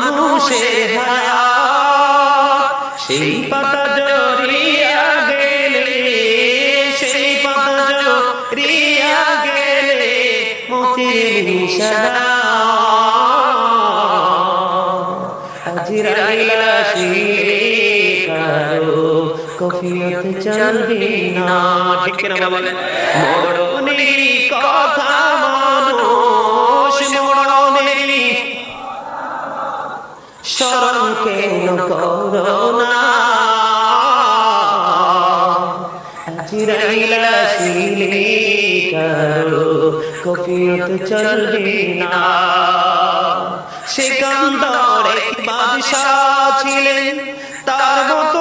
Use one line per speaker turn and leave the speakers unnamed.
মানুষের হায়াত সেই পাতা জড়িয়া গেলে সেই পাতা জড়িয়া গেলে মতির নিশানা আজরাইল আসিলে কারো কফিয়ত চলবে না ঠিক না বলেন মরণের কথা মানুষ মরণের স্মরণ কেন করো না আজরাইল আসিলে কারো কফিয়ত চলবে না সিকান্দার এক বাদশা ছিলেন তার মতো